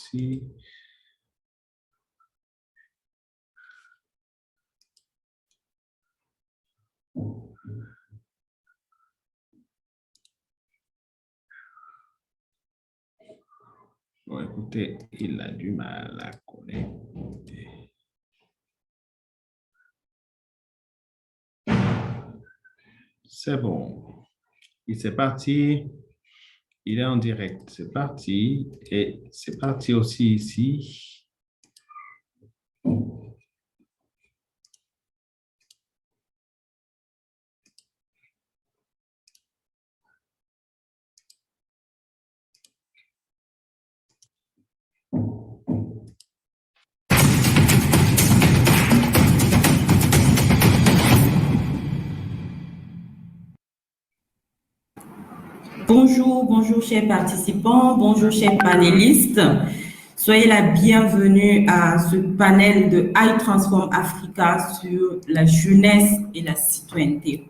aussi. Bon, écoutez, il a du mal à connecter. C'est bon. Il s'est parti. Il est en direct. C'est parti. Et c'est parti aussi ici. Bonjour, bonjour chers participants, bonjour chers panélistes. Soyez la bienvenue à ce panel de iTransform Africa sur la jeunesse et la citoyenneté.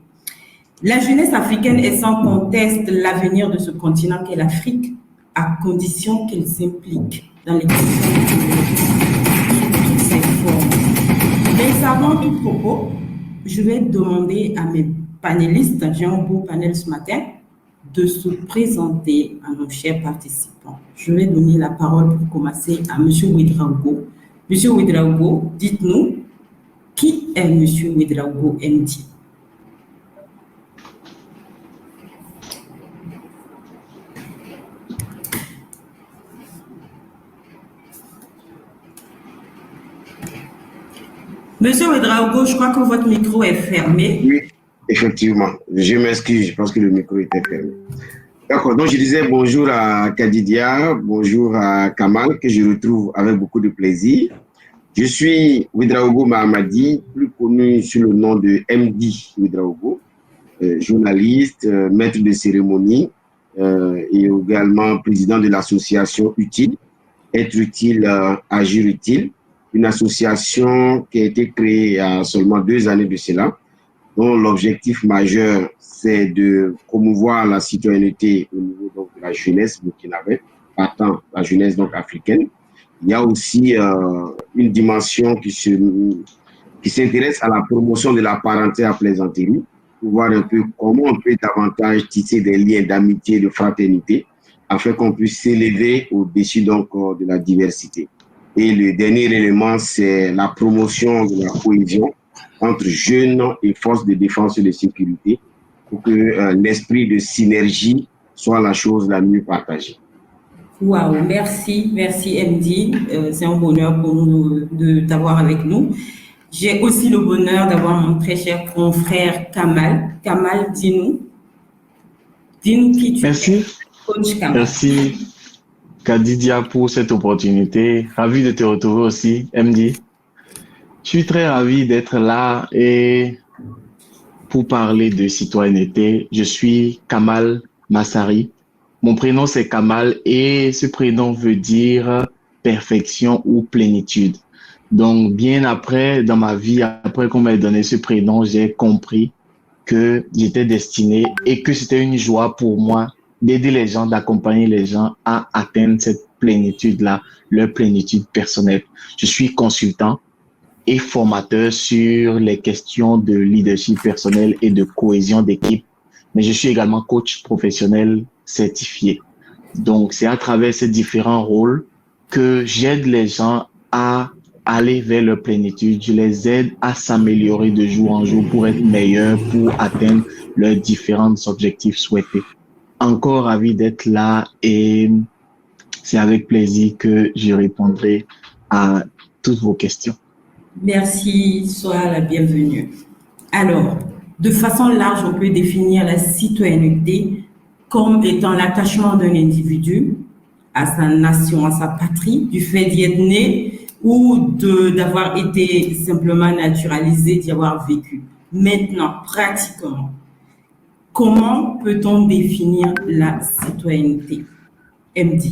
La jeunesse africaine est sans conteste l'avenir de ce continent qu'est l'Afrique, à condition qu'elle s'implique dans les questions de toutes ses formes. Mais avant tout propos, je vais demander à mes panélistes, j'ai un beau panel ce matin, de se présenter à nos chers participants. Je vais donner la parole pour commencer à M. Ouedraogo. M. Ouedraogo, dites-nous, qui est M. Ouedraogo MD? Monsieur Ouedraogo, je crois que votre micro est fermé. Oui, effectivement. Je m'excuse, je pense que le micro était fermé. D'accord, donc je disais bonjour à Kadidia, bonjour à Kamal, que je retrouve avec beaucoup de plaisir. Je suis Ouedraogo Mahamadi, plus connu sous le nom de MD Ouedraogo, journaliste, maître de cérémonie et également président de l'association Utile, Être utile, agir utile, une association qui a été créée il y a seulement 2 années de cela, dont l'objectif majeur, c'est de promouvoir la citoyenneté au niveau donc, de la jeunesse burkinabé, partant la jeunesse donc africaine. Il y a aussi une dimension qui s'intéresse à la promotion de la parenté à plaisanterie, pour voir un peu comment on peut davantage tisser des liens d'amitié, de fraternité, afin qu'on puisse s'élever au-dessus donc de la diversité. Et le dernier élément, c'est la promotion de la cohésion entre jeunes et forces de défense et de sécurité pour que l'esprit de synergie soit la chose la mieux partagée. Waouh, merci MD. C'est un bonheur pour nous de t'avoir avec nous. J'ai aussi le bonheur d'avoir mon très cher confrère Kamal. Kamal, dis-nous qui tu es. Coach Kamal. Merci Kadidia pour cette opportunité. Ravi de te retrouver aussi, MD. Je suis très ravi d'être là et pour parler de citoyenneté. Je suis Kamal Massari. Mon prénom c'est Kamal et ce prénom veut dire perfection ou plénitude. Donc bien après, dans ma vie, après qu'on m'ait donné ce prénom, j'ai compris que j'étais destiné et que c'était une joie pour moi d'aider les gens, d'accompagner les gens à atteindre cette plénitude-là, leur plénitude personnelle. Je suis consultant et formateur sur les questions de leadership personnel et de cohésion d'équipe, mais je suis également coach professionnel certifié. Donc, c'est à travers ces différents rôles que j'aide les gens à aller vers leur plénitude. Je les aide à s'améliorer de jour en jour pour être meilleurs, pour atteindre leurs différents objectifs souhaités. Encore ravi d'être là et c'est avec plaisir que je répondrai à toutes vos questions. Merci, sois la bienvenue. Alors, de façon large, on peut définir la citoyenneté comme étant l'attachement d'un individu à sa nation, à sa patrie, du fait d'y être né ou d'avoir été simplement naturalisé, d'y avoir vécu. Maintenant, pratiquement, comment peut-on définir la citoyenneté? MD,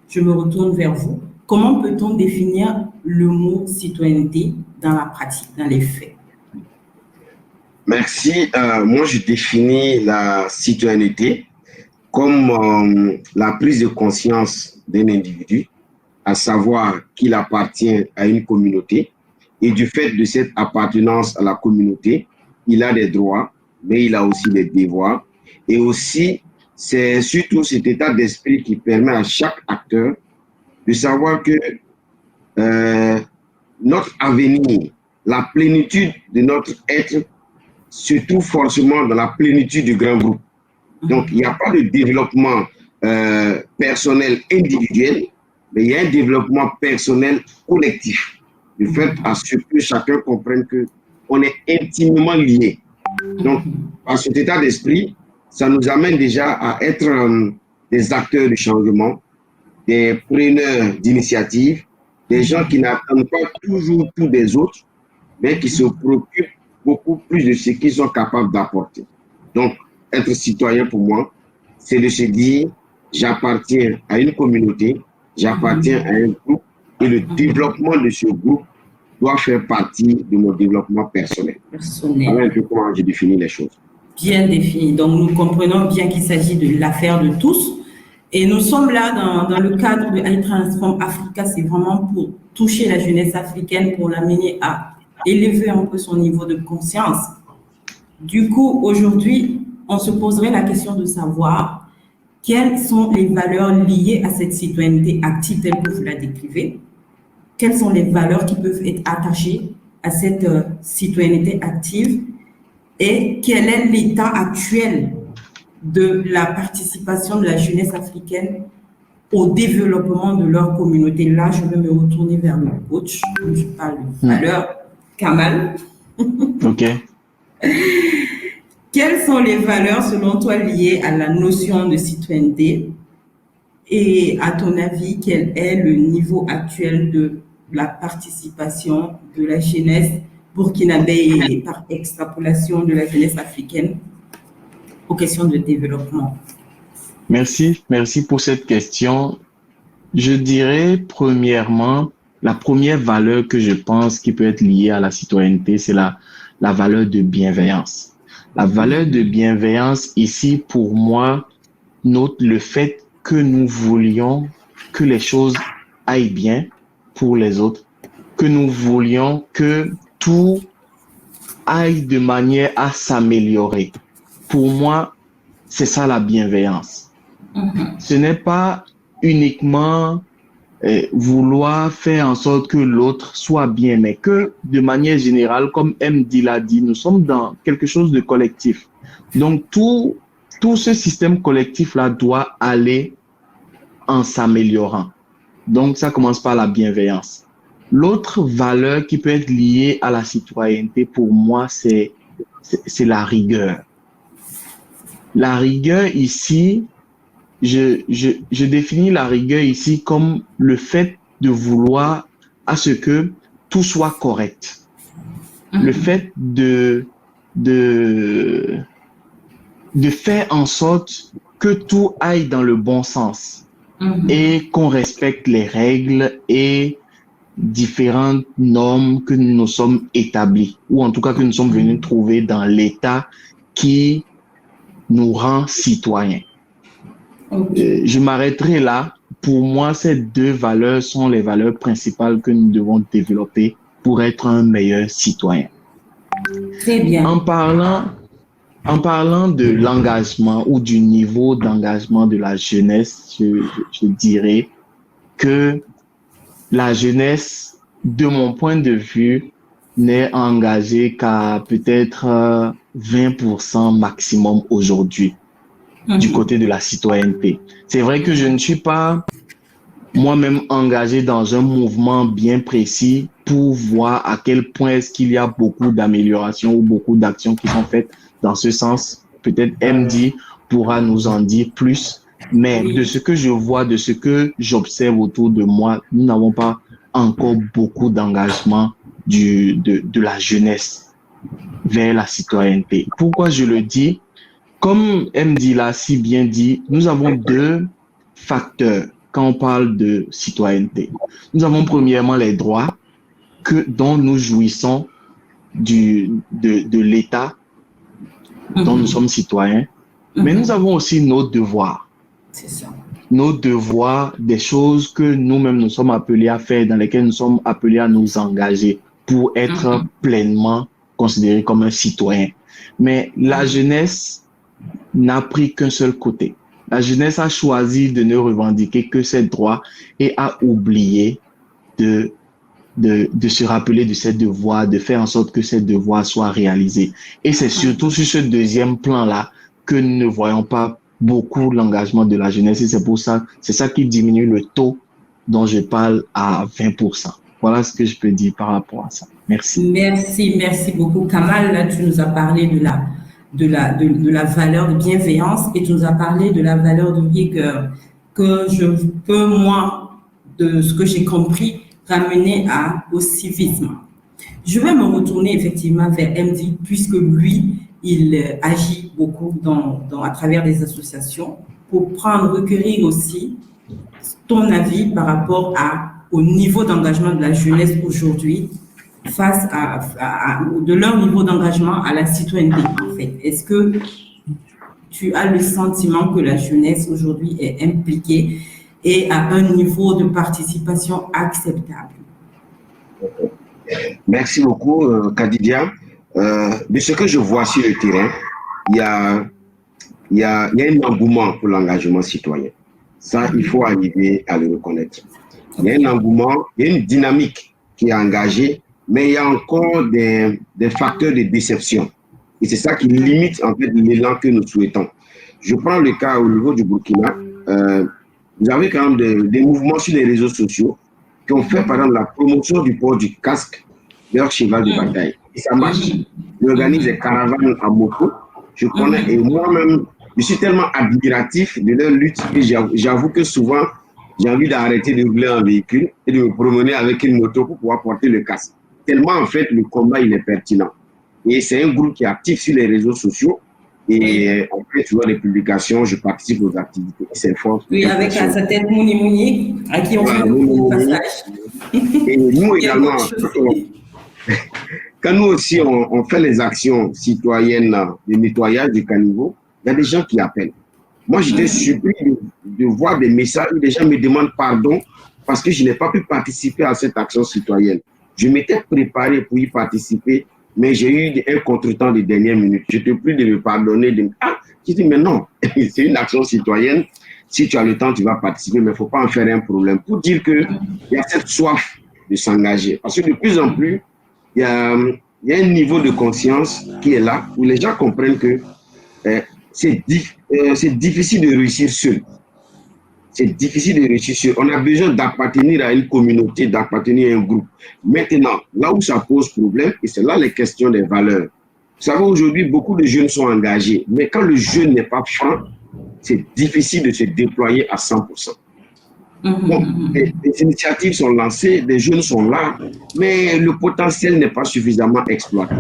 je me retourne vers vous. Comment peut-on définir le mot citoyenneté dans la pratique, dans les faits? Merci. Moi, je définis la citoyenneté comme la prise de conscience d'un individu à savoir qu'il appartient à une communauté. Et du fait de cette appartenance à la communauté, il a des droits, mais il a aussi des devoirs. Et aussi, c'est surtout cet état d'esprit qui permet à chaque acteur de savoir que notre avenir, la plénitude de notre être se trouve forcément dans la plénitude du grand groupe. Donc, il n'y a pas de développement personnel individuel, mais il y a un développement personnel collectif. Le fait à ce que chacun comprenne qu'on est intimement liés. Donc, à cet état d'esprit, ça nous amène déjà à être des acteurs de changement, des preneurs d'initiative, des gens qui n'attendent pas toujours tout des autres, mais qui se préoccupent beaucoup plus de ce qu'ils sont capables d'apporter. Donc, être citoyen pour moi, c'est de se dire, j'appartiens à une communauté, j'appartiens à un groupe, et le développement de ce groupe doit faire partie de mon développement personnel. Voilà un peu comment je définis les choses. Bien défini. Donc, nous comprenons bien qu'il s'agit de l'affaire de tous. Et nous sommes là dans le cadre de iTransform Africa, c'est vraiment pour toucher la jeunesse africaine, pour l'amener à élever un peu son niveau de conscience. Du coup, aujourd'hui, on se poserait la question de savoir quelles sont les valeurs liées à cette citoyenneté active telle que vous la décrivez. Quelles sont les valeurs qui peuvent être attachées à cette citoyenneté active et quel est l'état actuel de la participation de la jeunesse africaine au développement de leur communauté. Là, je vais me retourner vers le coach. Je parle de valeurs. Kamal. OK. Quelles sont les valeurs, selon toi, liées à la notion de citoyenneté? Et à ton avis, quel est le niveau actuel de la participation de la jeunesse burkinabé et par extrapolation de la jeunesse africaine aux questions de développement? Merci pour cette question. Je dirais premièrement, la première valeur que je pense qui peut être liée à la citoyenneté, c'est la valeur de bienveillance. La valeur de bienveillance ici, pour moi, note le fait que nous voulions que les choses aillent bien pour les autres, que nous voulions que tout aille de manière à s'améliorer. Pour moi, c'est ça la bienveillance. Ce n'est pas uniquement vouloir faire en sorte que l'autre soit bien, mais que de manière générale, comme MD l'a dit, nous sommes dans quelque chose de collectif. Donc, tout ce système collectif-là doit aller en s'améliorant. Donc, ça commence par la bienveillance. L'autre valeur qui peut être liée à la citoyenneté, pour moi, c'est la rigueur. La rigueur ici, je définis la rigueur ici comme le fait de vouloir à ce que tout soit correct. Le fait de faire en sorte que tout aille dans le bon sens et qu'on respecte les règles et différentes normes que nous sommes établis, ou en tout cas que nous sommes venus trouver dans l'État qui nous rend citoyens. Je m'arrêterai là. Pour moi, ces deux valeurs sont les valeurs principales que nous devons développer pour être un meilleur citoyen. Très bien. En parlant de l'engagement ou du niveau d'engagement de la jeunesse, je dirais que la jeunesse, de mon point de vue, n'est engagée qu'à peut-être 20% maximum aujourd'hui du côté de la citoyenneté. C'est vrai que je ne suis pas moi-même engagé dans un mouvement bien précis pour voir à quel point est-ce qu'il y a beaucoup d'améliorations ou beaucoup d'actions qui sont faites dans ce sens. Peut-être MD pourra nous en dire plus, mais de ce que je vois, de ce que j'observe autour de moi, nous n'avons pas encore beaucoup d'engagement de la jeunesse vers la citoyenneté. Pourquoi je le dis? Comme MD l'a si bien dit, nous avons deux facteurs quand on parle de citoyenneté. Nous avons premièrement les droits dont nous jouissons de l'État dont nous sommes citoyens, mais nous avons aussi nos devoirs. C'est ça. nos devoirs, des choses que nous-mêmes nous sommes appelés à faire, dans lesquelles nous sommes appelés à nous engager pour être pleinement considérés comme un citoyen. Mais la jeunesse n'a pris qu'un seul côté. La jeunesse a choisi de ne revendiquer que ses droits et a oublié de se rappeler de ses devoirs, de faire en sorte que ses devoirs soient réalisés. Et c'est surtout sur ce deuxième plan-là que nous ne voyons pas beaucoup l'engagement de la jeunesse. Et c'est ça qui diminue le taux dont je parle à 20%. Voilà ce que je peux dire par rapport à ça. Merci. Merci beaucoup. Kamal, là, tu nous as parlé de la valeur de bienveillance et tu nous as parlé de la valeur de rigueur que je peux, moi, de ce que j'ai compris, ramener au civisme. Je vais me retourner effectivement vers MD puisque lui, il agit beaucoup à travers des associations pour recueillir aussi ton avis par rapport au niveau d'engagement de la jeunesse aujourd'hui face de leur niveau d'engagement à la citoyenneté, en fait. Est-ce que tu as le sentiment que la jeunesse aujourd'hui est impliquée et à un niveau de participation acceptable? Merci beaucoup, Kadidia. De ce que je vois sur le terrain, il y a un engouement pour l'engagement citoyen. Ça, il faut arriver à le reconnaître. Il y a un engouement, il y a une dynamique qui est engagée, mais il y a encore des facteurs de déception. Et c'est ça qui limite en fait l'élan que nous souhaitons. Je prends le cas au niveau du Burkina. Vous avez quand même des mouvements sur les réseaux sociaux qui ont fait par exemple la promotion du port du casque, leur cheval de bataille. Et ça marche. Ils organisent des caravanes à moto. Je connais, et moi-même, je suis tellement admiratif de leur lutte que j'avoue que souvent, j'ai envie d'arrêter de rouler en véhicule et de me promener avec une moto pour pouvoir porter le casque. Tellement, en fait, le combat, il est pertinent. Et c'est un groupe qui est actif sur les réseaux sociaux. Et après, tu vois les publications, je participe aux activités. C'est fort. Oui, avec sa tête Mouni, à qui on fait le passage. Et nous également, quand nous aussi, on fait les actions citoyennes de nettoyage du caniveau, il y a des gens qui appellent. Moi, j'étais surpris de voir des messages où des gens me demandent pardon parce que je n'ai pas pu participer à cette action citoyenne. Je m'étais préparé pour y participer, mais j'ai eu un contretemps de dernière minute. Je te prie de me pardonner. Je dis, mais non, c'est une action citoyenne. Si tu as le temps, tu vas participer, mais il ne faut pas en faire un problème. Pour dire qu'il y a cette soif de s'engager. Parce que de plus en plus, il y a un niveau de conscience qui est là, où les gens comprennent que c'est difficile de réussir seul. C'est difficile de réussir seul. On a besoin d'appartenir à une communauté, d'appartenir à un groupe. Maintenant, là où ça pose problème, et c'est là les questions des valeurs. Vous savez, aujourd'hui, beaucoup de jeunes sont engagés, mais quand le jeune n'est pas franc, c'est difficile de se déployer à 100%. Bon, des initiatives sont lancées, des jeunes sont là, mais le potentiel n'est pas suffisamment exploité.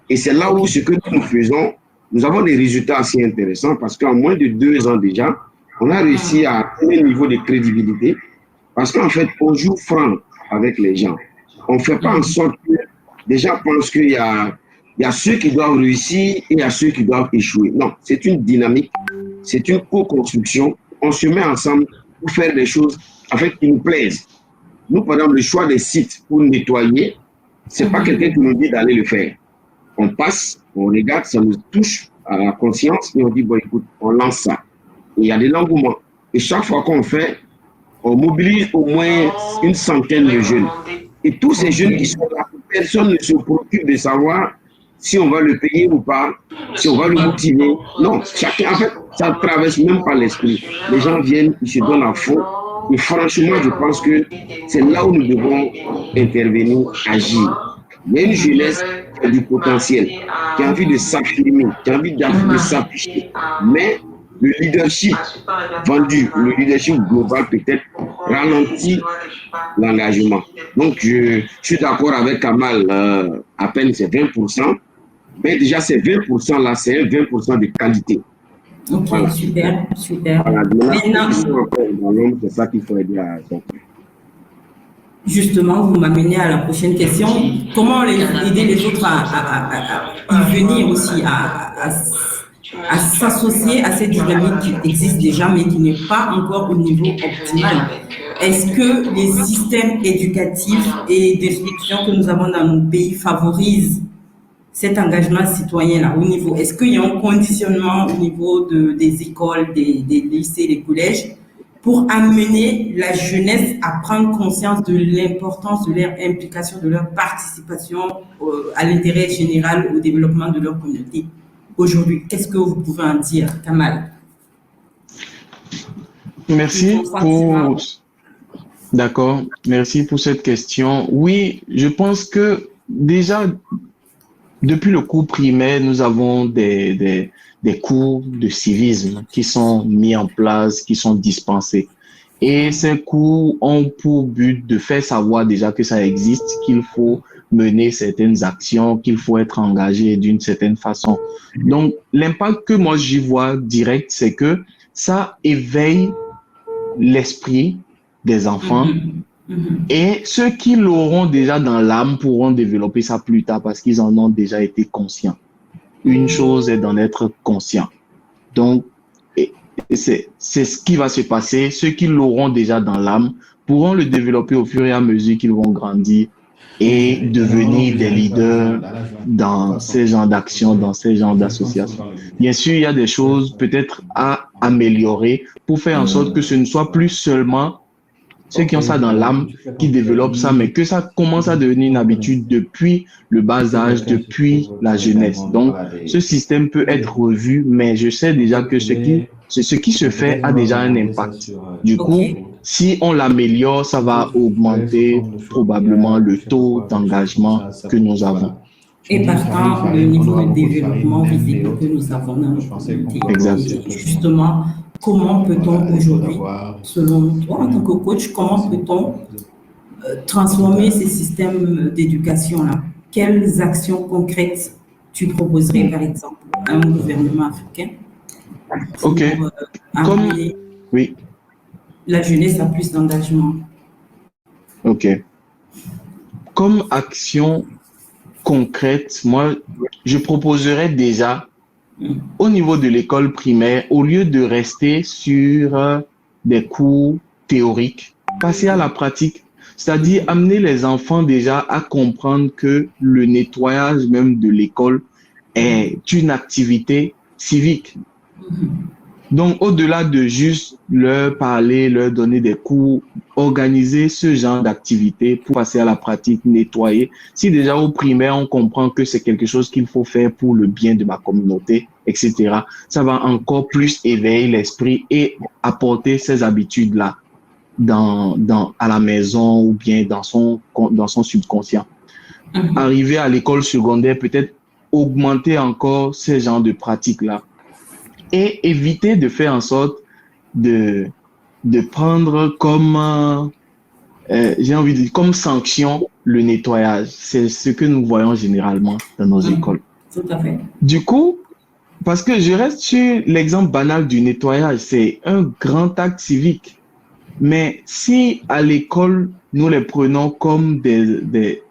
Et c'est là où ce que nous faisons, nous avons des résultats assez intéressants parce qu'en moins de 2 ans déjà, on a réussi à atteindre un niveau de crédibilité parce qu'en fait, on joue franc avec les gens. On ne fait pas en sorte que les gens pensent qu'il y a ceux qui doivent réussir et il y a ceux qui doivent échouer. Non, c'est une dynamique, c'est une co-construction. On se met ensemble pour faire des choses en fait qui nous plaisent. Nous, par exemple, le choix des sites pour nettoyer, ce n'est pas quelqu'un qui nous dit d'aller le faire. On passe, on regarde, ça nous touche à la conscience et on dit, bon, écoute, on lance ça. Et il y a de l'engouement. Et chaque fois qu'on fait, on mobilise au moins une centaine de jeunes. Et tous ces jeunes qui sont là, personne ne se préoccupe de savoir si on va le payer ou pas, si on va le motiver. Non, chacun, en fait, ça ne traverse même pas l'esprit. Les gens viennent, ils se donnent à fond. Et franchement, je pense que c'est là où nous devons intervenir, agir. Il y a une jeunesse qui a du potentiel, qui a envie de s'affirmer, qui a envie de s'afficher. Mais le leadership vendu, le leadership global peut-être ralentit l'engagement. Donc, je suis d'accord avec Kamal, à peine c'est 20%, mais déjà ces 20%-là, c'est un 20% de qualité. Ok, voilà. Super. Voilà, c'est ça qu'il faut aider à faire. Justement, vous m'amenez à la prochaine question. Comment aider les autres à y venir aussi, à s'associer à cette dynamique qui existe déjà, mais qui n'est pas encore au niveau optimal. Est-ce que les systèmes éducatifs et d'instruction que nous avons dans nos pays favorisent cet engagement citoyen-là au niveau? Est-ce qu'il y a un conditionnement au niveau des écoles, des lycées, des collèges pour amener la jeunesse à prendre conscience de l'importance de leur implication, de leur participation à l'intérêt général, au développement de leur communauté? Aujourd'hui, qu'est-ce que vous pouvez en dire, Kamal? Merci pour... D'accord, merci pour cette question. Oui, je pense que déjà, depuis le cours primaire, nous avons des cours de civisme qui sont mis en place, qui sont dispensés. Et ces cours ont pour but de faire savoir déjà que ça existe, qu'il faut mener certaines actions, qu'il faut être engagé d'une certaine façon. Donc, l'impact que moi j'y vois direct, c'est que ça éveille l'esprit des enfants et ceux qui l'auront déjà dans l'âme pourront développer ça plus tard parce qu'ils en ont déjà été conscients. Une chose est d'en être conscient. Donc, c'est ce qui va se passer. Ceux qui l'auront déjà dans l'âme pourront le développer au fur et à mesure qu'ils vont grandir et devenir des leaders dans ces genres d'actions, dans ces genres d'associations. Bien sûr, il y a des choses peut-être à améliorer pour faire en sorte que ce ne soit plus seulement ceux qui ont ça dans l'âme qui développent ça, mais que ça commence à devenir une habitude depuis le bas âge, depuis la jeunesse. Donc, ce système peut être revu, mais je sais déjà que ce qui se fait a déjà un impact. Du coup, si on l'améliore, ça va augmenter probablement le taux d'engagement que nous avons. Et partant, le niveau de développement visible que nous avons dans nos communautés. Exactement. Justement, comment peut-on aujourd'hui, selon toi, en tant que coach, comment peut-on transformer ces systèmes d'éducation-là? Quelles actions concrètes tu proposerais, par exemple, à un gouvernement africain pour amener la jeunesse à plus d'engagement? OK. Comme action concrète, moi, je proposerais déjà au niveau de l'école primaire, au lieu de rester sur des cours théoriques, passer à la pratique, c'est-à-dire amener les enfants déjà à comprendre que le nettoyage même de l'école est une activité civique. Donc, au-delà de juste leur parler, leur donner des cours, organiser ce genre d'activité pour passer à la pratique, nettoyer. Si déjà au primaire, on comprend que c'est quelque chose qu'il faut faire pour le bien de ma communauté, etc., ça va encore plus éveiller l'esprit et apporter ces habitudes-là à la maison ou bien dans son subconscient. Arriver à l'école secondaire, peut-être augmenter encore ces genres de pratiques-là. Et éviter de faire en sorte de prendre comme, j'ai envie de dire, comme sanction le nettoyage. C'est ce que nous voyons généralement dans nos écoles. Tout à fait. Du coup, parce que je reste sur l'exemple banal du nettoyage, c'est un grand acte civique. Mais si à l'école, nous les prenons comme des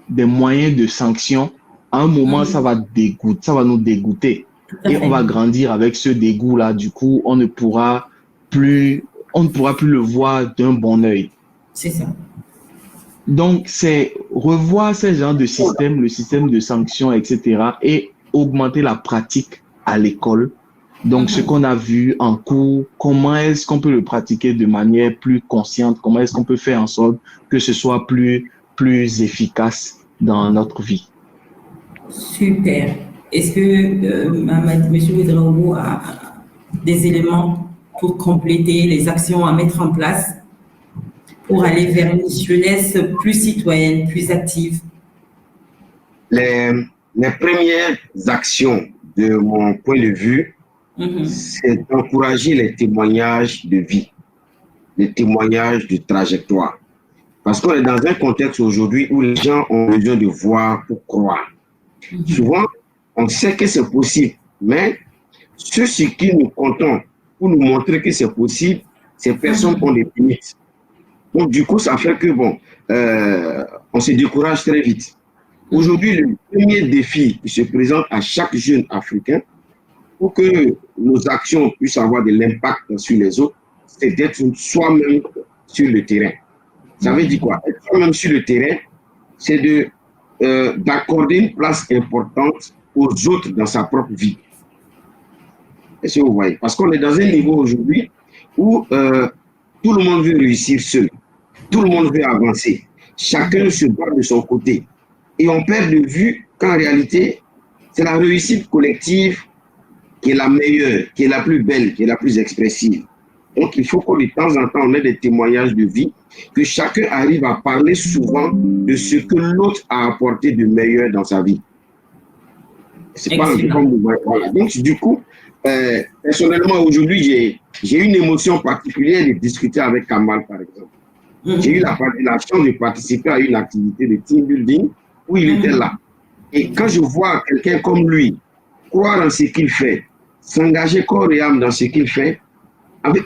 moyens de sanction, à un moment, ça va nous dégoûter. Et on va grandir avec ce dégoût-là. Du coup, on ne pourra plus le voir d'un bon œil. C'est ça. Donc, c'est revoir ces genres de systèmes, le système de sanctions, etc., et augmenter la pratique à l'école. Donc, ce qu'on a vu en cours, comment est-ce qu'on peut le pratiquer de manière plus consciente? Comment est-ce qu'on peut faire en sorte que ce soit plus efficace dans notre vie? Super. Est-ce que M. Ouedraogo a des éléments pour compléter les actions à mettre en place pour aller vers une jeunesse plus citoyenne, plus active? Les premières actions, de mon point de vue, c'est d'encourager les témoignages de vie, les témoignages de trajectoire. Parce qu'on est dans un contexte aujourd'hui où les gens ont besoin de voir pour croire. Souvent, on sait que c'est possible, mais ceux sur qui nous comptons pour nous montrer que c'est possible, ces personnes ont des limites. Donc, du coup, ça fait que, on se décourage très vite. Aujourd'hui, le premier défi qui se présente à chaque jeune Africain, pour que nos actions puissent avoir de l'impact sur les autres, c'est d'être soi-même sur le terrain. Ça veut dire quoi? Être soi-même sur le terrain, c'est d'accorder une place importante aux autres dans sa propre vie. Est-ce que vous voyez? Parce qu'on est dans un niveau aujourd'hui où tout le monde veut réussir seul. Tout le monde veut avancer. Chacun se bat de son côté. Et on perd de vue qu'en réalité, c'est la réussite collective qui est la meilleure, qui est la plus belle, qui est la plus expressive. Donc, il faut que de temps en temps, on ait des témoignages de vie, que chacun arrive à parler souvent de ce que l'autre a apporté de meilleur dans sa vie. C'est pas un peu comme voilà. Donc, du coup, personnellement, aujourd'hui, j'ai une émotion particulière de discuter avec Kamal, par exemple. J'ai eu la chance de participer à une activité de team building où il était là. Et quand je vois quelqu'un comme lui croire en ce qu'il fait, s'engager corps et âme dans ce qu'il fait,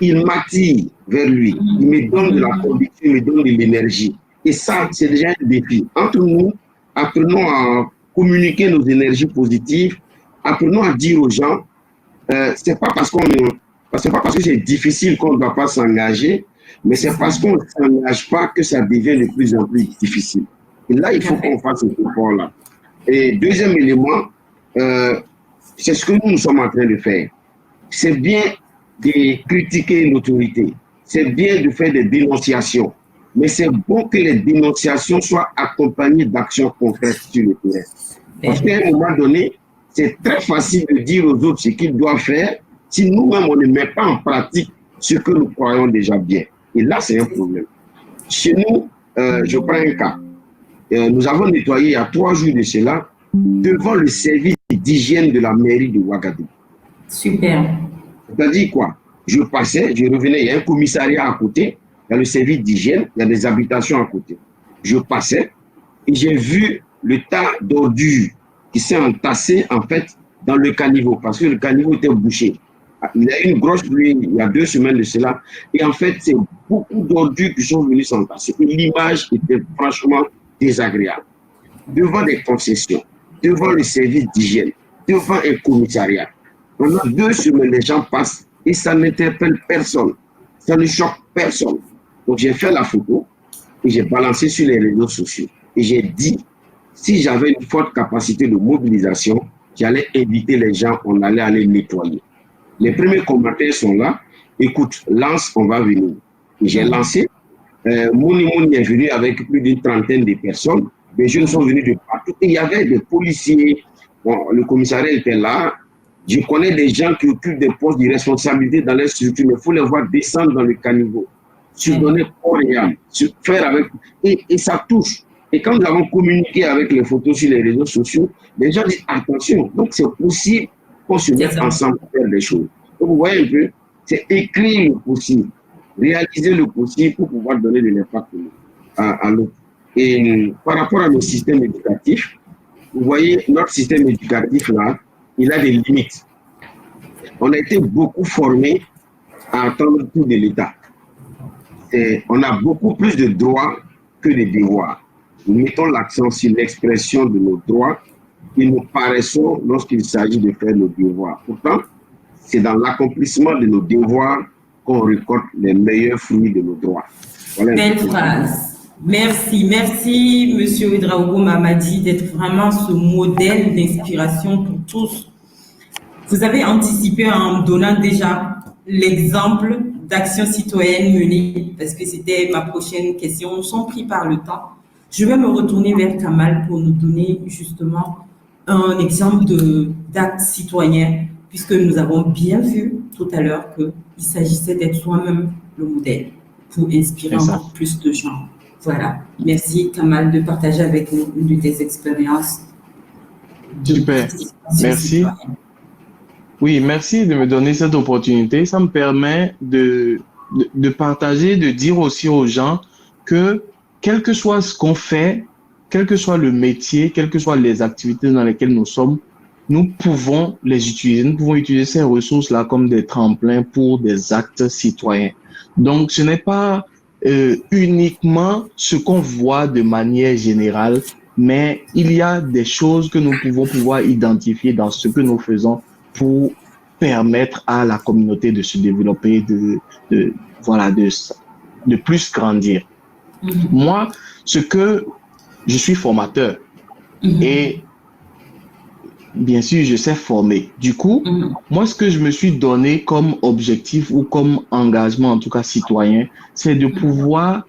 il m'attire vers lui. Il me donne de la conviction, il me donne de l'énergie. Et ça, c'est déjà un défi. Entre nous, apprenons à communiquer nos énergies positives, apprenons à dire aux gens, c'est pas parce que c'est difficile qu'on ne doit pas s'engager, mais c'est parce qu'on ne s'engage pas que ça devient de plus en plus difficile. Et là, il faut qu'on fasse ce effort-là. Et deuxième élément, c'est ce que nous sommes en train de faire. C'est bien de critiquer l'autorité, c'est bien de faire des dénonciations, mais c'est bon que les dénonciations soient accompagnées d'actions concrètes sur le terrain. Parce qu'à un moment donné, c'est très facile de dire aux autres ce qu'ils doivent faire si nous-mêmes, on ne met pas en pratique ce que nous croyons déjà bien. Et là, c'est un problème. Chez nous, je prends un cas. Nous avons nettoyé il y a 3 jours de cela devant le service d'hygiène de la mairie de Ouagadougou. Super. C'est-à-dire quoi? Je passais, je revenais, il y a un commissariat à côté, il y a le service d'hygiène, il y a des habitations à côté. Je passais et j'ai vu le tas d'ordures qui s'est entassé en fait dans le caniveau parce que le caniveau était bouché. Il y a eu une grosse pluie il y a 2 semaines de cela et en fait c'est beaucoup d'ordures qui sont venues s'entasser. Et l'image était franchement désagréable. Devant des concessions, devant le service d'hygiène, devant un commissariat. Pendant 2 semaines, les gens passent et ça n'interpelle personne. Ça ne choque personne. Donc j'ai fait la photo et j'ai balancé sur les réseaux sociaux. Et j'ai dit, si j'avais une forte capacité de mobilisation, j'allais inviter les gens, on allait aller nettoyer. Les premiers commentaires sont là. Écoute, lance, on va venir. Et j'ai lancé. Mouni est venu avec plus d'une trentaine de personnes. Les jeunes sont venus de partout. Et il y avait des policiers. Bon, le commissariat était là. Je connais des gens qui occupent des postes de responsabilité dans les structures, mais il faut les voir descendre dans le caniveau, se donner corps et âme, se faire avec. Et ça touche. Et quand nous avons communiqué avec les photos sur les réseaux sociaux, les gens disent attention, donc c'est possible qu'on se mette ensemble pour faire des choses. Donc vous voyez un peu, c'est écrire le possible, réaliser le possible pour pouvoir donner de l'impact à l'autre. Et par rapport à nos systèmes éducatifs, vous voyez, notre système éducatif là, il a des limites. On a été beaucoup formés à attendre tout de l'État. On a beaucoup plus de droits que de devoirs. Nous mettons l'accent sur l'expression de nos droits et nous paraissons lorsqu'il s'agit de faire nos devoirs. Pourtant, c'est dans l'accomplissement de nos devoirs qu'on récolte les meilleurs fruits de nos droits. Voilà. Belle phrase. Merci, merci Monsieur Ouedraogo Mamadi d'être vraiment ce modèle d'inspiration pour tous. Vous avez anticipé en donnant déjà l'exemple d'action citoyenne menée, parce que c'était ma prochaine question, sans pris par le temps. Je vais me retourner vers Kamal pour nous donner justement un exemple d'acte citoyen, puisque nous avons bien vu tout à l'heure qu'il s'agissait d'être soi-même le modèle pour inspirer encore plus de gens. Voilà. Merci, Kamal, de partager avec nous une de tes expériences. Super. Merci. Oui, merci de me donner cette opportunité. Ça me permet de partager, de dire aussi aux gens que quel que soit ce qu'on fait, quel que soit le métier, quelles que soient les activités dans lesquelles nous sommes, nous pouvons les utiliser. Nous pouvons utiliser ces ressources-là comme des tremplins pour des actes citoyens. Donc, ce n'est pas uniquement ce qu'on voit de manière générale, mais il y a des choses que nous pouvons pouvoir identifier dans ce que nous faisons pour permettre à la communauté de se développer, voilà, de plus grandir. Moi, je suis formateur et bien sûr, je sais former. Du coup, moi, ce que je me suis donné comme objectif ou comme engagement, en tout cas citoyen, c'est de pouvoir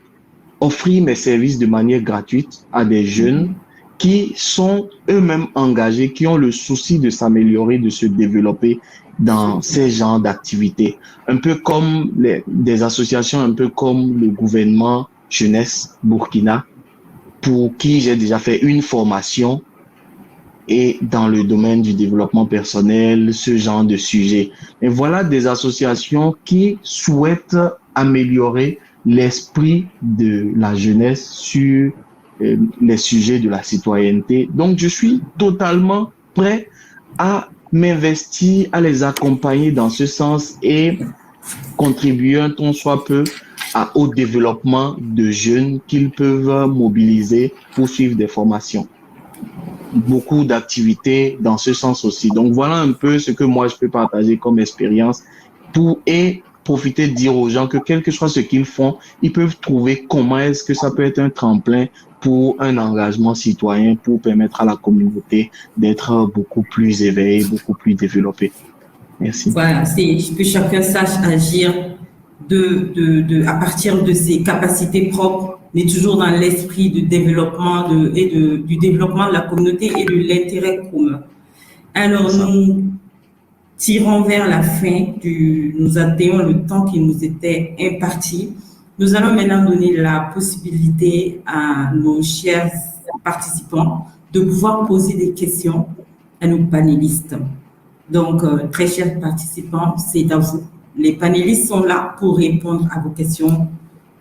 offrir mes services de manière gratuite à des jeunes qui sont eux-mêmes engagés, qui ont le souci de s'améliorer, de se développer dans ces genres d'activités. Un peu comme des associations, un peu comme le gouvernement Jeunesse Burkina, pour qui j'ai déjà fait une formation et dans le domaine du développement personnel, ce genre de sujet. Et voilà des associations qui souhaitent améliorer l'esprit de la jeunesse sur les sujets de la citoyenneté. Donc, je suis totalement prêt à m'investir, à les accompagner dans ce sens et contribuer un tant soit peu au développement de jeunes qu'ils peuvent mobiliser pour suivre des formations. Beaucoup d'activités dans ce sens aussi. Donc, voilà un peu ce que moi, je peux partager comme expérience et profiter de dire aux gens que quel que soit ce qu'ils font, ils peuvent trouver comment est-ce que ça peut être un tremplin pour un engagement citoyen, pour permettre à la communauté d'être beaucoup plus éveillée, beaucoup plus développée. Merci. Voilà, c'est que chacun sache agir à partir de ses capacités propres, mais toujours dans l'esprit du développement du développement de la communauté et de l'intérêt commun. Alors, nous tirons vers la fin, nous atteignons le temps qui nous était imparti. Nous allons maintenant donner la possibilité à nos chers participants de pouvoir poser des questions à nos panélistes. Donc, très chers participants, c'est à vous. Les panélistes sont là pour répondre à vos questions,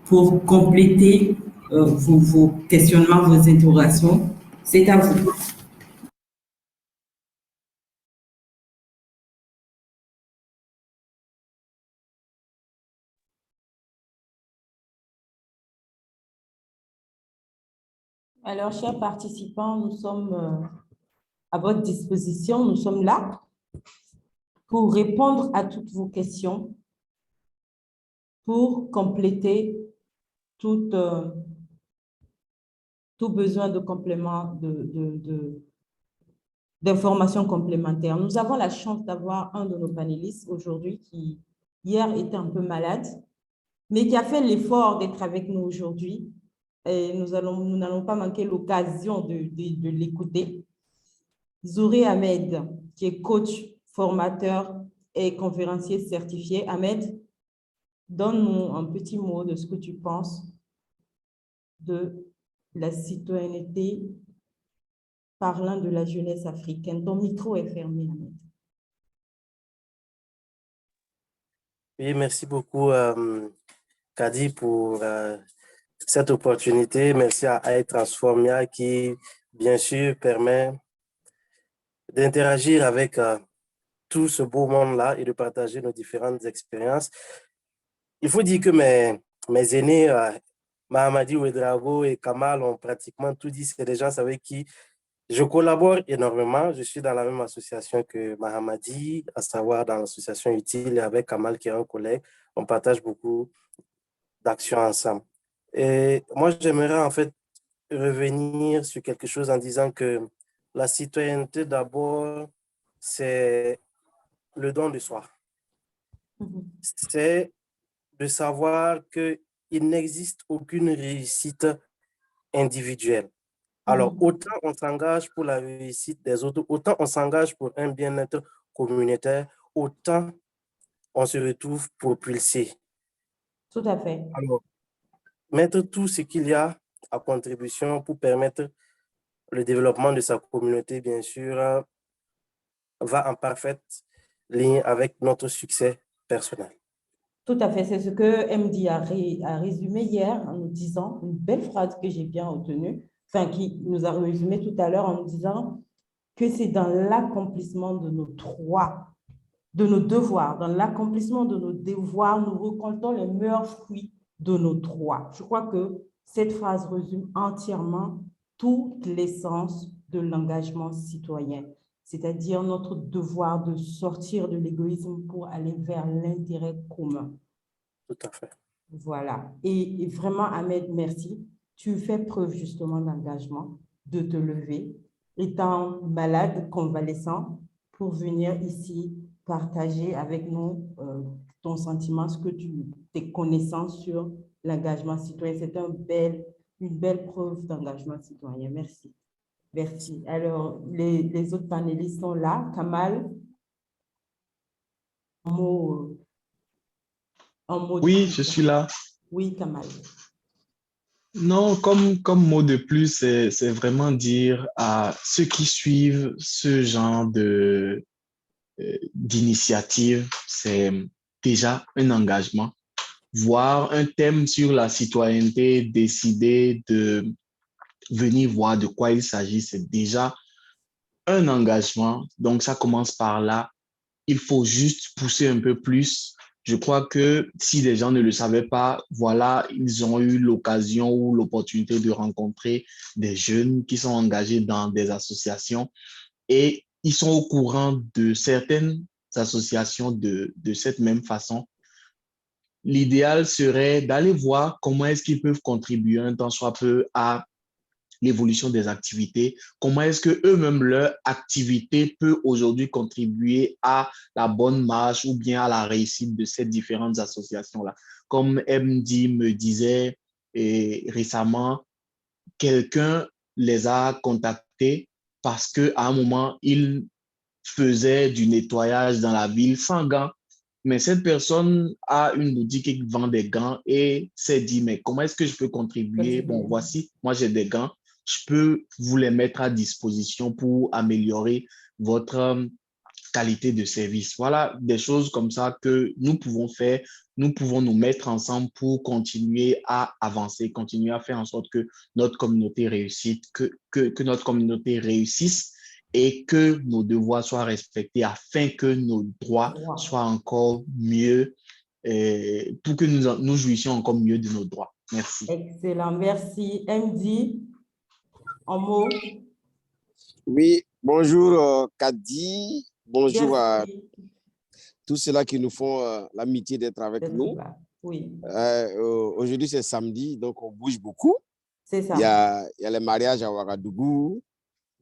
pour compléter vos questionnements, vos interrogations. C'est à vous. Alors, chers participants, nous sommes à votre disposition. Nous sommes là pour répondre à toutes vos questions, pour compléter tout besoin de complément, d'informations complémentaires. Nous avons la chance d'avoir un de nos panélistes aujourd'hui qui, hier, était un peu malade, mais qui a fait l'effort d'être avec nous aujourd'hui. Et nous n'allons pas manquer l'occasion de l'écouter. Zouri Ahmed, qui est coach, formateur et conférencier certifié. Ahmed, donne-nous un petit mot de ce que tu penses de la citoyenneté parlant de la jeunesse africaine. Ton micro est fermé, Ahmed. Oui, merci beaucoup, Kadi, pour cette opportunité. Merci à iTransformia qui, bien sûr, permet d'interagir avec tout ce beau monde-là et de partager nos différentes expériences. Il faut dire que mes aînés, Mahamadi Ouedraogo et Kamal, ont pratiquement tout dit. C'est des gens avec qui je collabore énormément. Je suis dans la même association que Mahamadi, à savoir dans l'association Utile, et avec Kamal, qui est un collègue. On partage beaucoup d'actions ensemble. Et moi, j'aimerais en fait revenir sur quelque chose en disant que la citoyenneté, d'abord, c'est le don de soi. C'est de savoir qu'il n'existe aucune réussite individuelle. Alors, autant on s'engage pour la réussite des autres, autant on s'engage pour un bien-être communautaire, autant on se retrouve propulsé. Tout à fait. Alors, mettre tout ce qu'il y a à contribution pour permettre le développement de sa communauté, bien sûr, va en parfaite ligne avec notre succès personnel. Tout à fait, c'est ce que MD a résumé hier en nous disant, une belle phrase que j'ai bien retenue, enfin qui nous a résumé tout à l'heure en nous disant que c'est dans l'accomplissement de nos devoirs, dans l'accomplissement de nos devoirs, nous récoltons les meilleurs fruits de nos droits. Je crois que cette phrase résume entièrement toute l'essence de l'engagement citoyen. c'est-à-dire notre devoir de sortir de l'égoïsme pour aller vers l'intérêt commun. Tout à fait. Voilà. Et vraiment, Ahmed, merci. Tu fais preuve justement d'engagement, de te lever, étant malade, convalescent, pour venir ici partager avec nous ton sentiment, tes connaissances sur l'engagement citoyen. C'est une belle preuve d'engagement citoyen. Merci. Merci. Alors, les autres panélistes sont là. Kamal, un mot Oui, je suis là. Oui, Kamal. Non, comme mot de plus, c'est vraiment dire à ceux qui suivent ce genre d'initiative, c'est déjà un engagement. Voir un thème sur la citoyenneté, décider de venir voir de quoi il s'agit, c'est déjà un engagement. Donc, ça commence par là. Il faut juste pousser un peu plus. Je crois que si les gens ne le savaient pas, voilà, ils ont eu l'occasion ou l'opportunité de rencontrer des jeunes qui sont engagés dans des associations et ils sont au courant de certaines associations de cette même façon. L'idéal serait d'aller voir comment est-ce qu'ils peuvent contribuer un tant soit peu à l'évolution des activités, comment est-ce que eux-mêmes leur activité peut aujourd'hui contribuer à la bonne marche ou bien à la réussite de ces différentes associations-là. Comme MD me disait récemment, quelqu'un les a contactés parce qu'à un moment, ils faisaient du nettoyage dans la ville sans gants. Mais cette personne a une boutique qui vend des gants et s'est dit, mais comment est-ce que je peux contribuer? Bon, voici, moi j'ai des gants, je peux vous les mettre à disposition pour améliorer votre qualité de service. Voilà des choses comme ça que nous pouvons faire. Nous pouvons nous mettre ensemble pour continuer à avancer, continuer à faire en sorte que notre communauté réussisse, que notre communauté réussisse et que nos devoirs soient respectés afin que nos droits soient encore mieux, pour que nous jouissions encore mieux de nos droits. Merci. Excellent. Merci. MD, en mot. Oui, bonjour Kadi, bonjour Merci. à tous ceux-là qui nous font l'amitié d'être avec nous. Oui. Aujourd'hui, c'est samedi, donc on bouge beaucoup. C'est ça. Il y a les mariages à Ouagadougou.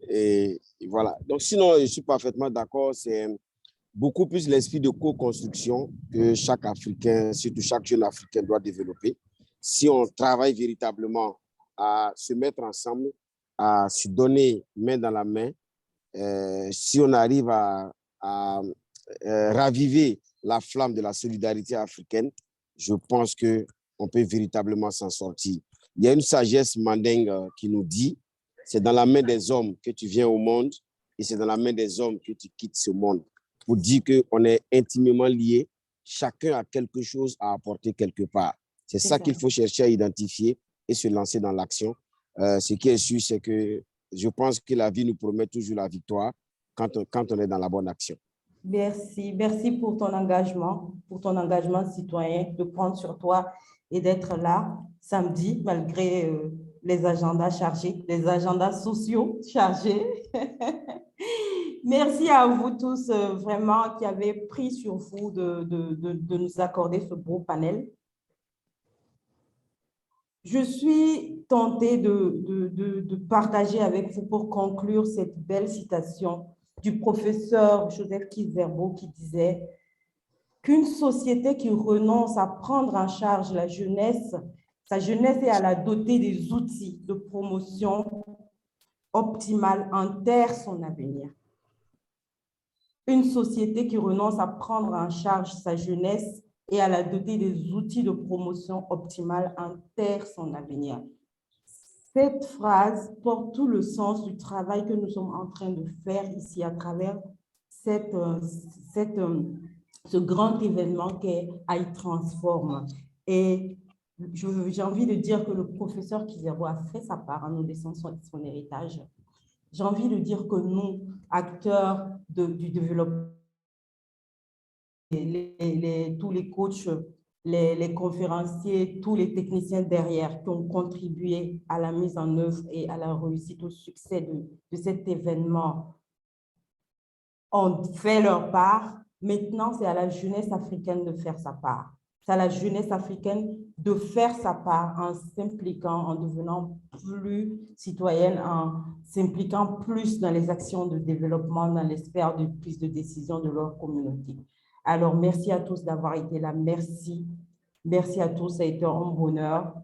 Et voilà. Donc, sinon, je suis parfaitement d'accord. C'est beaucoup plus l'esprit de co-construction que chaque Africain, surtout chaque jeune Africain, doit développer. Si on travaille véritablement à se mettre ensemble, à se donner main dans la main, si on arrive à raviver la flamme de la solidarité africaine, je pense qu'on peut véritablement s'en sortir. Il y a une sagesse mandingue qui nous dit, c'est dans la main des hommes que tu viens au monde et c'est dans la main des hommes que tu quittes ce monde. Pour dire qu'on est intimement liés, chacun a quelque chose à apporter quelque part. C'est ça qu'il faut chercher à identifier et se lancer dans l'action. Ce qui est sûr, c'est que je pense que la vie nous promet toujours la victoire quand on est dans la bonne action. Merci. Merci pour ton engagement citoyen, de prendre sur toi et d'être là samedi, malgré les agendas chargés, les agendas sociaux chargés. Merci à vous tous, vraiment, qui avez pris sur vous de nous accorder ce beau panel. Je suis tentée de partager avec vous pour conclure cette belle citation du professeur Joseph Kizerbo qui disait qu'une société qui renonce à prendre en charge sa jeunesse et à la doter des outils de promotion optimale enterre son avenir. Une société qui renonce à prendre en charge sa jeunesse et à la doter des outils de promotion optimale enterre son avenir. Cette phrase porte tout le sens du travail que nous sommes en train de faire ici à travers ce grand événement qu'est iTransform. Et j'ai envie de dire que le professeur Kizerbo a fait sa part en nous laissant son héritage. J'ai envie de dire que nous, acteurs du développement, tous les coachs, les conférenciers, tous les techniciens derrière qui ont contribué à la mise en œuvre et à la réussite, au succès de cet événement ont fait leur part. Maintenant, c'est à la jeunesse africaine de faire sa part. C'est à la jeunesse africaine de faire sa part en s'impliquant, en devenant plus citoyenne, en s'impliquant plus dans les actions de développement, dans les sphères de prise de décision de leur communauté. Alors, merci à tous d'avoir été là. Merci. Merci à tous. Ça a été un bonheur.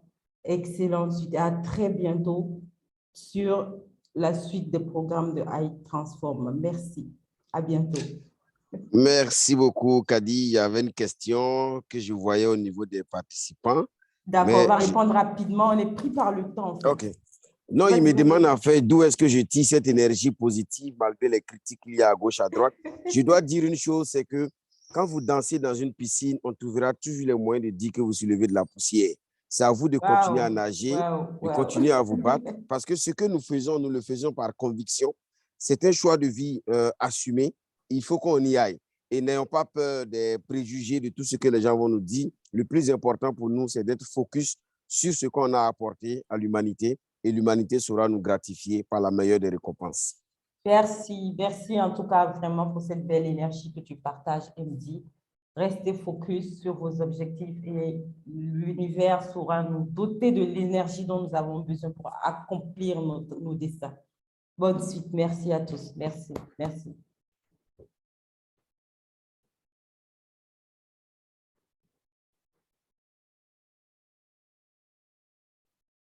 Excellente suite. À très bientôt sur la suite des programmes de iTransform. Merci. À bientôt. Merci beaucoup, Kadi. Il y avait une question que je voyais au niveau des participants. D'accord, on va répondre rapidement. On est pris par le temps. En fait. OK. Non, il me demande en fait d'où est-ce que je tire cette énergie positive malgré les critiques qu'il y a à gauche, à droite. Je dois dire une chose, c'est que quand vous dansez dans une piscine, on trouvera toujours les moyens de dire que vous soulevez de la poussière. C'est à vous de continuer à nager, de continuer à vous battre, parce que ce que nous le faisons par conviction. C'est un choix de vie assumé. Il faut qu'on y aille. Et n'ayons pas peur des préjugés, de tout ce que les gens vont nous dire. Le plus important pour nous, c'est d'être focus sur ce qu'on a apporté à l'humanité. Et l'humanité saura nous gratifier par la meilleure des récompenses. Merci. Merci en tout cas vraiment pour cette belle énergie que tu partages, MD. Restez focus sur vos objectifs et l'univers saura nous doter de l'énergie dont nous avons besoin pour accomplir nos destins. Bonne suite. Merci à tous. Merci. Merci.